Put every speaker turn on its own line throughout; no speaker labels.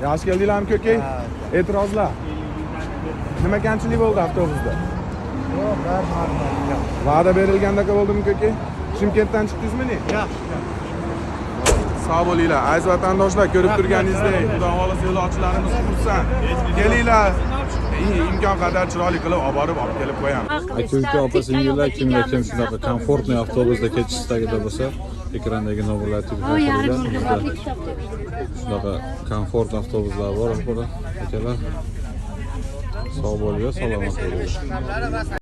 Yaxshi keldinglarmi ko'kay? E'tirozlar. Nima kamchilik bo'ldi avtobusda?
Yo'q, normal.
Va'da berilgandek bo'ldimi ko'kay? Chimkentdan chiqdingizmi?
Yo'q.
Sog' bo'linglar. Aziz vatandoshlar, ko'rib turganingizdek, xudo xolasa yo'lovchilarimiz xursand. Kelinglar. Imkon qadar chiroyli qilib olib borib olib kelib qo'yamiz.
Aka-uka, opa-singillar, kimlar kim shunaqa komfortniy avtobusda ketish istagida bo'lsa, ekrandagi nomerlarga telefon qiling. Shunaqa komfort avtobuslar bor, akalar. Sog' bo'linglar, salomat bo'linglar.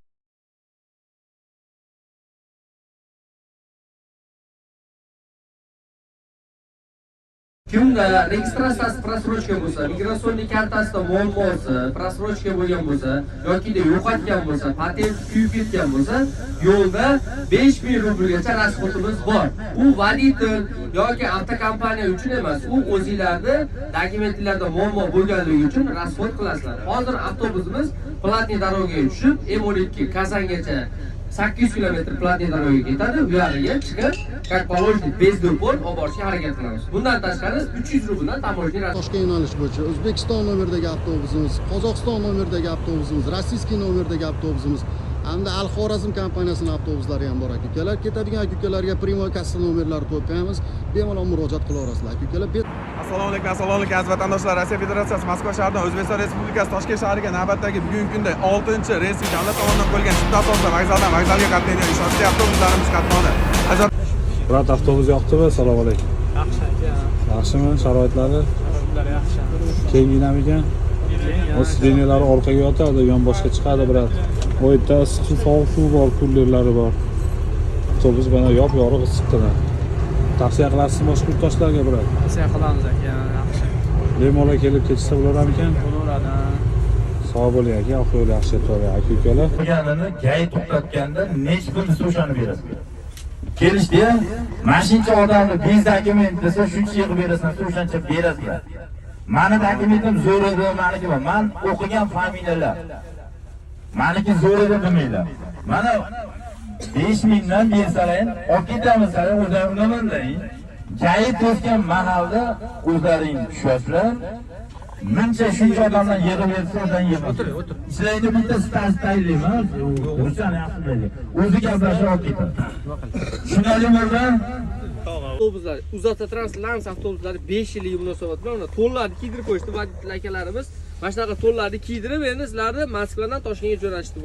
Kimda registratsiyasi prasrochka bo'lsa, migratsioniy kartasida muammosi, prasrochka bo'lgan bo'lsa yoki yo'qotgan bo'lsa, patent kuyib ketgan bo'lsa, yo'lda 5000 rublgacha rasxodimiz bor. U voditel yoki avtokompaniya uchun emas, u o'zingizlarni dokumentlarda muammo bo'lganligi uchun rasxod qilasizlar. Hozir avtobusimiz platniy dorogaga tushib, M12 Kazangacha 800 kilometr platniy dorogaga ketadi. Bu yerga chiqib, как положено, без допон olib borishga harakat qilamiz. Bundan tashqari 300 rubldan tamoshni
Toshkent yo'nalish bo'yicha O'zbekiston nomeridagi avtobusimiz, Qozog'iston nomeridagi avtobusimiz, rossiyskiy nomerdagi avtobusimiz hamda Al-Xorazm kompaniyasining avtobuslari ham bor aka-ukalar. Ketadigan aka-ukalarga primoy kassa nomerlari qo'yib, bemalol murojaat qilaverasizlar aka-ukalar.
Assalomu alaykum aziz vatandoshlar. Rossiya Federatsiyasi Moskva shahridan O'zbekiston Respublikasi Toshkent shahriga navbatdagi bugungi kunda 6-reysi davlat tomonidan qo'yilgan chipta asosida vokzaldan vokzalga qatnaydigan ishonchli avtobuslarimiz qatnovi.
Murat, avtobus yoqdimi? Assalomu alaykum.
Yaxshi aka.
Yaxshimi? Sharoitlari?
Sharoitlar yaxshi.
Keng dinamika? O sidenalari orqaga yotadi, yonboshga chiqadi birat. O yerda issiq sovuq suv bor, kullerlari bor. Avtobus mana yop-yorug' issiqda. Tavsiya qilasizmi boshqa yurtdoshlarga birat?
Tavsiya qilamiz aka, yaxshi.
Bemalol kelib ketsa bo'ladimikan?
Bo'laveradi.
Sog' bo'ling aka, ahvol yaxshi to'g'ri aka-ukalar.
Bo'lganini gay to'xtatganda necha pul desa o'shani berasiz. Kelishdi, mashincha odamni bez dokument desa shuncha yig'ib berasan, o'shancha berasizlar. Mani dokumentim zo'r edi, meniki bor. Men o'qigan familiyalar. Meniki zo'r edi demanglar. Mana 5000 dan bersalaring, olib ketamiz, o'zlaringizdan. Gay to'sgan mahalda o'zlaring tushasizlar. Muncha shuncha odamdan yig'ib bersa, o'zdan yig'ib. O'tir. Ishlaydi bitta staj tayinlayman. Ruslan yaxshi biladi. O'zi gaplashib olib ketadi. Tushunarlimi o'rdan?
avtobuslar, Uzavtotrans Lans avtobuslari 5 yillik munosabat bilan uni to'llarni kiydirib qo'yishdi. Voditel akalarimiz mana shunaqa to'llarni kiydirib, endi sizlarni Moskvadan Toshkentga jo'natishdi.